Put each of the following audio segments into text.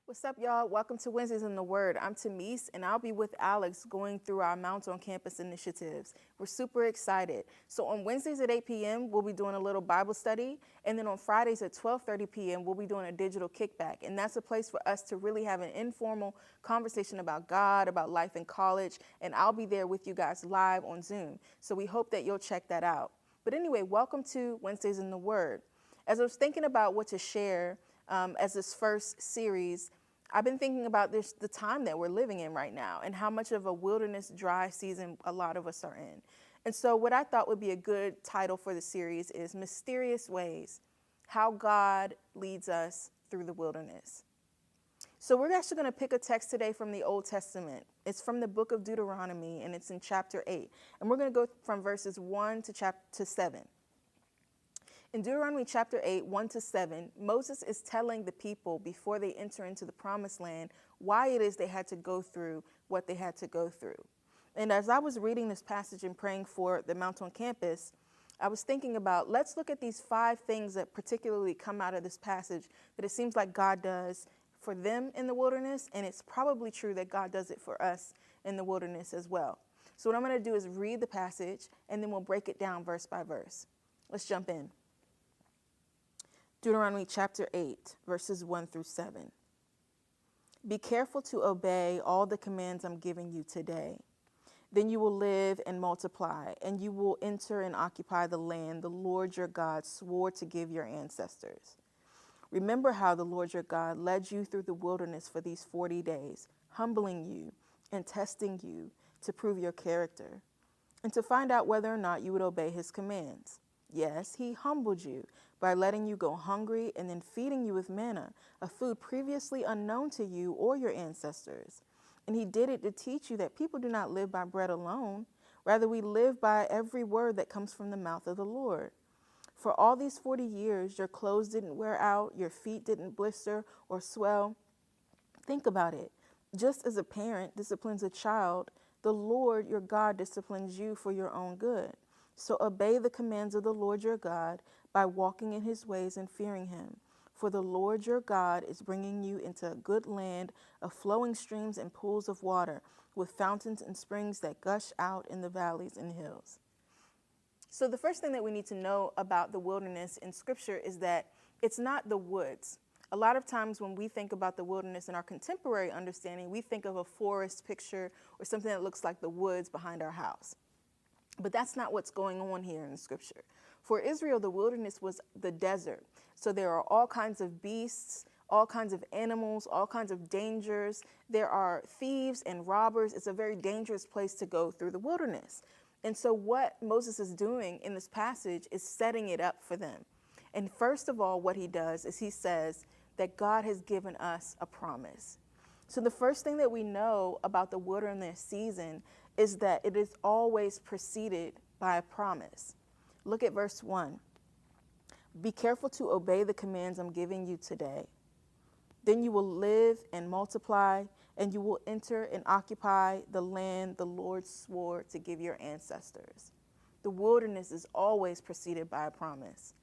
What's up, y'all? Welcome to Wednesdays in the Word. I'm Tamise, and I'll be with Alex going through our Mount on Campus initiatives. We're super excited. So on Wednesdays at 8 p.m., we'll be doing a little Bible study, and then on Fridays at 12:30 p.m., we'll be doing a digital kickback, and that's a place for us to really have an informal conversation about God, about life in college, and I'll be there with you guys live on Zoom. So we hope that you'll check that out. But anyway, welcome to Wednesdays in the Word. As I was thinking about what to share as this first series, I've been thinking about the time that we're living in right now and how much of a wilderness dry season a lot of us are in. And so what I thought would be a good title for the series is Mysterious Ways, How God Leads Us Through the Wilderness. So we're actually going to pick a text today from the Old Testament. It's from the book of Deuteronomy, and it's in chapter 8. And we're going to go from verses 1 to 7. In Deuteronomy chapter 8, 1-7, Moses is telling the people before they enter into the promised land why it is they had to go through what they had to go through. And as I was reading this passage and praying for the Mount on Campus, I was thinking about, let's look at these 5 things that particularly come out of this passage that it seems like God does for them in the wilderness, and it's probably true that God does it for us in the wilderness as well. So what I'm going to do is read the passage, and then we'll break it down verse by verse. Let's jump in. Deuteronomy chapter 8, verses 1-7. Be careful to obey all the commands I'm giving you today. Then you will live and multiply, and you will enter and occupy the land the Lord your God swore to give your ancestors. Remember how the Lord your God led you through the wilderness for these 40 days, humbling you and testing you to prove your character and to find out whether or not you would obey his commands. Yes, he humbled you by letting you go hungry and then feeding you with manna, a food previously unknown to you or your ancestors. And he did it to teach you that people do not live by bread alone. Rather, we live by every word that comes from the mouth of the Lord. For all these 40 years, your clothes didn't wear out, your feet didn't blister or swell. Think about it. Just as a parent disciplines a child, the Lord your God disciplines you for your own good. So obey the commands of the Lord your God by walking in his ways and fearing him. For the Lord your God is bringing you into a good land of flowing streams and pools of water, with fountains and springs that gush out in the valleys and hills. So the first thing that we need to know about the wilderness in Scripture is that it's not the woods. A lot of times when we think about the wilderness in our contemporary understanding, we think of a forest picture or something that looks like the woods behind our house. But that's not what's going on here in the Scripture. For Israel, the wilderness was the desert. So there are all kinds of beasts, all kinds of animals, all kinds of dangers. There are thieves and robbers. It's a very dangerous place to go through the wilderness. And so what Moses is doing in this passage is setting it up for them. And first of all, what he does is he says that God has given us a promise. So the first thing that we know about the wilderness season is that it is always preceded by a promise. Look at verse 1. Be careful to obey the commands I'm giving you today. Then you will live and multiply, and you will enter and occupy the land the Lord swore to give your ancestors. The wilderness is always preceded by a promise.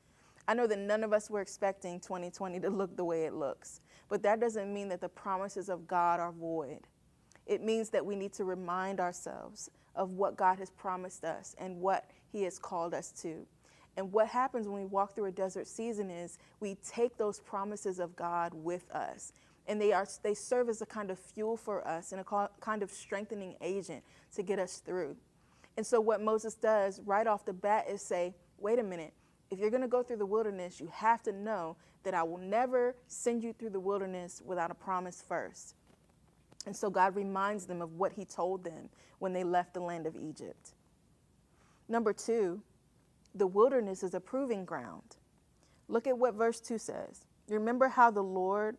I know that none of us were expecting 2020 to look the way it looks, but that doesn't mean that the promises of God are void. It means that we need to remind ourselves of what God has promised us and what he has called us to. And what happens when we walk through a desert season is we take those promises of God with us. And they serve as a kind of fuel for us and a kind of strengthening agent to get us through. And so what Moses does right off the bat is say, wait a minute, if you're going to go through the wilderness, you have to know that I will never send you through the wilderness without a promise first. And so God reminds them of what he told them when they left the land of Egypt. Number 2, the wilderness is a proving ground. Look at what verse 2 says. You remember how the Lord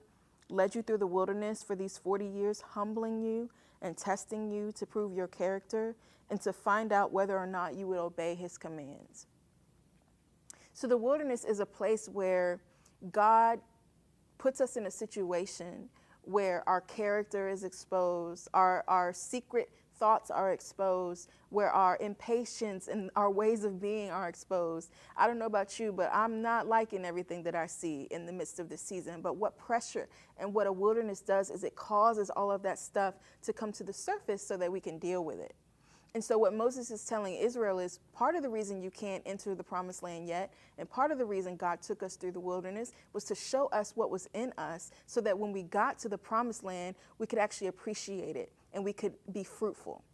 led you through the wilderness for these 40 years, humbling you and testing you to prove your character and to find out whether or not you would obey his commands. So the wilderness is a place where God puts us in a situation where our character is exposed, our secret thoughts are exposed, where our impatience and our ways of being are exposed. I don't know about you, but I'm not liking everything that I see in the midst of this season. But what pressure and what a wilderness does is it causes all of that stuff to come to the surface so that we can deal with it. And so what Moses is telling Israel is part of the reason you can't enter the promised land yet, and part of the reason God took us through the wilderness was to show us what was in us so that when we got to the promised land, we could actually appreciate it and we could be fruitful.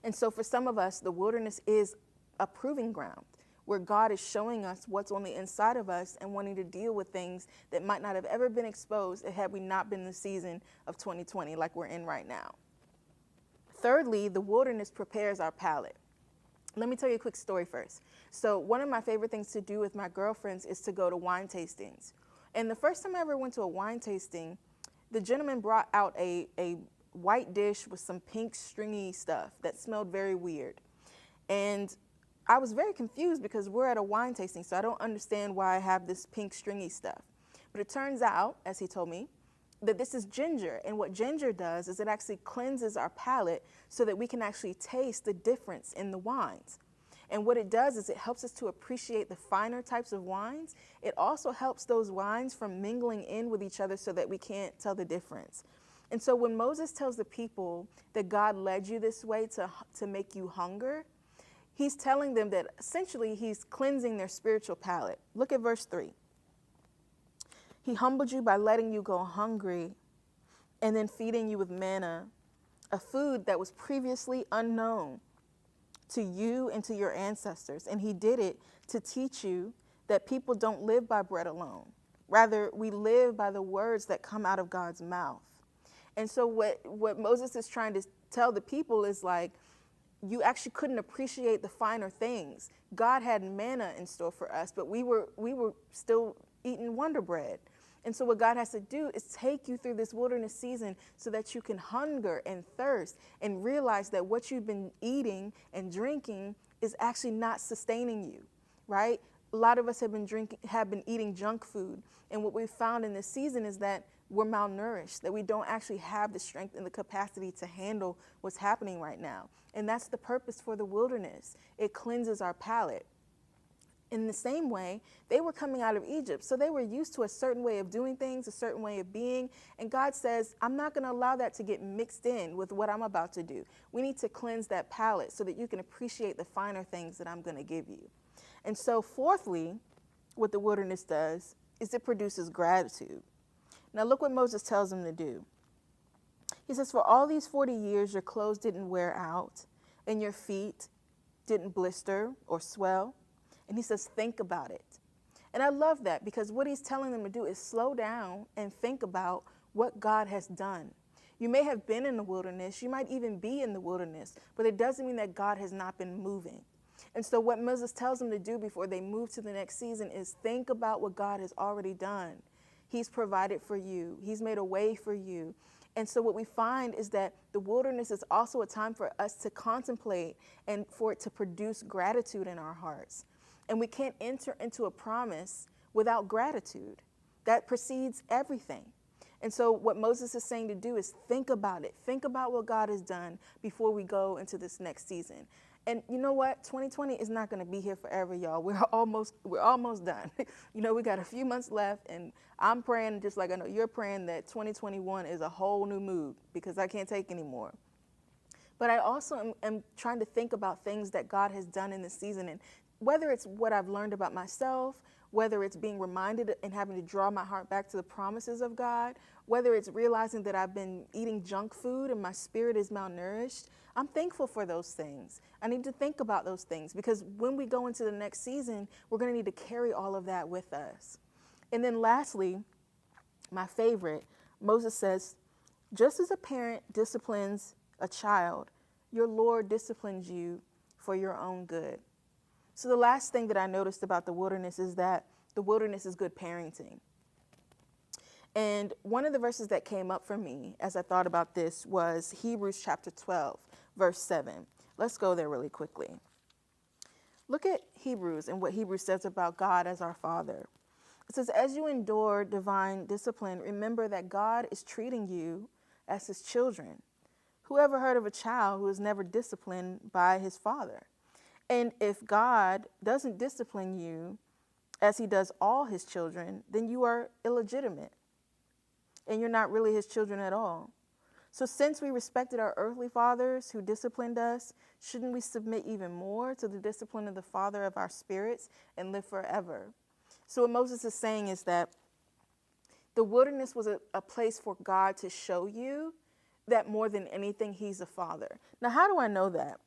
And so for some of us, the wilderness is a proving ground where God is showing us what's on the inside of us and wanting to deal with things that might not have ever been exposed had we not been in the season of 2020 like we're in right now. Thirdly, the wilderness prepares our palate. Let me tell you a quick story first. So one of my favorite things to do with my girlfriends is to go to wine tastings. And the first time I ever went to a wine tasting, the gentleman brought out a white dish with some pink stringy stuff that smelled very weird. And I was very confused because we're at a wine tasting, so I don't understand why I have this pink stringy stuff. But it turns out, as he told me, that this is ginger, and what ginger does is it actually cleanses our palate so that we can actually taste the difference in the wines. And what it does is it helps us to appreciate the finer types of wines. It also helps those wines from mingling in with each other so that we can't tell the difference. And so when Moses tells the people that God led you this way to make you hunger, he's telling them that essentially he's cleansing their spiritual palate. Look at verse 3. He humbled you by letting you go hungry and then feeding you with manna, a food that was previously unknown to you and to your ancestors. And he did it to teach you that people don't live by bread alone. Rather, we live by the words that come out of God's mouth. And so what Moses is trying to tell the people is like, you actually couldn't appreciate the finer things. God had manna in store for us, but we were still eating Wonder Bread. And so what God has to do is take you through this wilderness season so that you can hunger and thirst and realize that what you've been eating and drinking is actually not sustaining you, right? A lot of us have been eating junk food. And what we've found in this season is that we're malnourished, that we don't actually have the strength and the capacity to handle what's happening right now. And that's the purpose for the wilderness. It cleanses our palate. In the same way, they were coming out of Egypt, so they were used to a certain way of doing things, a certain way of being, and God says, I'm not going to allow that to get mixed in with what I'm about to do. We need to cleanse that palate so that you can appreciate the finer things that I'm going to give you. And so fourthly, what the wilderness does is it produces gratitude. Now look what Moses tells them to do. He says, for all these 40 years, your clothes didn't wear out and your feet didn't blister or swell. And he says, think about it. And I love that because what he's telling them to do is slow down and think about what God has done. You may have been in the wilderness. You might even be in the wilderness, but it doesn't mean that God has not been moving. And so what Moses tells them to do before they move to the next season is think about what God has already done. He's provided for you. He's made a way for you. And so what we find is that the wilderness is also a time for us to contemplate and for it to produce gratitude in our hearts. And we can't enter into a promise without gratitude. That precedes everything. And so what Moses is saying to do is think about it. Think about what God has done before we go into this next season. And you know what? 2020 is not going to be here forever, y'all. We're almost done. We got a few months left, and I'm praying, just like I know you're praying, that 2021 is a whole new mood because I can't take anymore. But I also am trying to think about things that God has done in this season, and whether it's what I've learned about myself, whether it's being reminded and having to draw my heart back to the promises of God, whether it's realizing that I've been eating junk food and my spirit is malnourished, I'm thankful for those things. I need to think about those things because when we go into the next season, we're going to need to carry all of that with us. And then lastly, my favorite, Moses says, just as a parent disciplines a child, your Lord disciplines you for your own good. So the last thing that I noticed about the wilderness is that the wilderness is good parenting. And one of the verses that came up for me as I thought about this was Hebrews chapter 12, verse 7. Let's go there really quickly. Look at Hebrews and what Hebrews says about God as our Father. It says, as you endure divine discipline, remember that God is treating you as his children. Who ever heard of a child who is never disciplined by his father? And if God doesn't discipline you as he does all his children, then you are illegitimate and you're not really his children at all. So since we respected our earthly fathers who disciplined us, shouldn't we submit even more to the discipline of the Father of our spirits and live forever? So what Moses is saying is that the wilderness was a place for God to show you that more than anything, he's a father. Now, how do I know that?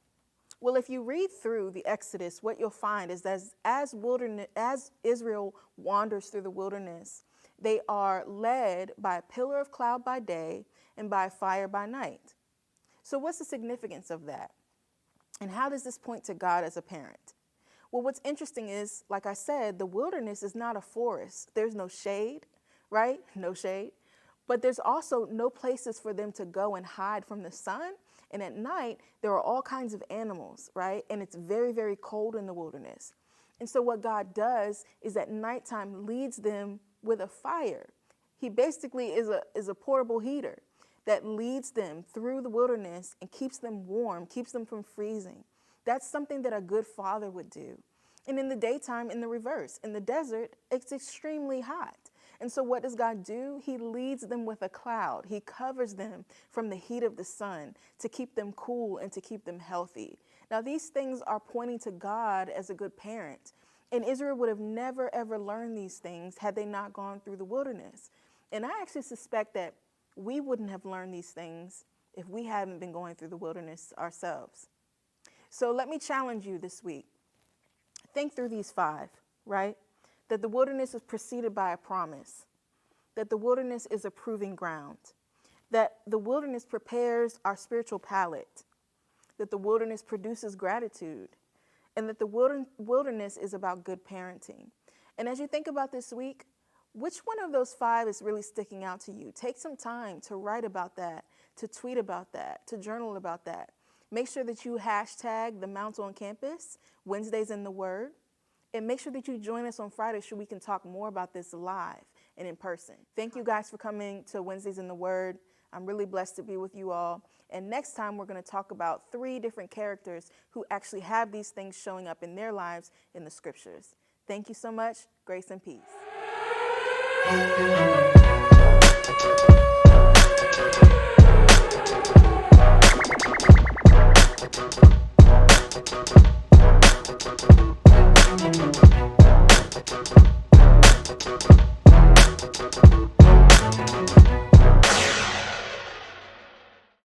Well, if you read through the Exodus, what you'll find is that as Israel wanders through the wilderness, they are led by a pillar of cloud by day and by fire by night. So what's the significance of that? And how does this point to God as a parent? Well, what's interesting is, like I said, the wilderness is not a forest. There's no shade, right? No shade. But there's also no places for them to go and hide from the sun. And at night, there are all kinds of animals, right? And it's very, very cold in the wilderness. And so what God does is at nighttime leads them with a fire. He basically is a portable heater that leads them through the wilderness and keeps them warm, keeps them from freezing. That's something that a good father would do. And in the daytime, in the reverse, in the desert, it's extremely hot. And so what does God do? He leads them with a cloud. He covers them from the heat of the sun to keep them cool and to keep them healthy. Now, these things are pointing to God as a good parent. And Israel would have never, ever learned these things had they not gone through the wilderness. And I actually suspect that we wouldn't have learned these things if we hadn't been going through the wilderness ourselves. So let me challenge you this week. Think through these 5, right? That the wilderness is preceded by a promise, that the wilderness is a proving ground, that the wilderness prepares our spiritual palate, that the wilderness produces gratitude, and that the wilderness is about good parenting. And as you think about this week, which one of those 5 is really sticking out to you? Take some time to write about that, to tweet about that, to journal about that. Make sure that you hashtag the Mount on Campus, Wednesdays in the Word. And make sure that you join us on Friday so we can talk more about this live and in person. Thank you guys for coming to Wednesdays in the Word. I'm really blessed to be with you all. And next time we're going to talk about 3 different characters who actually have these things showing up in their lives in the scriptures. Thank you so much. Grace and peace.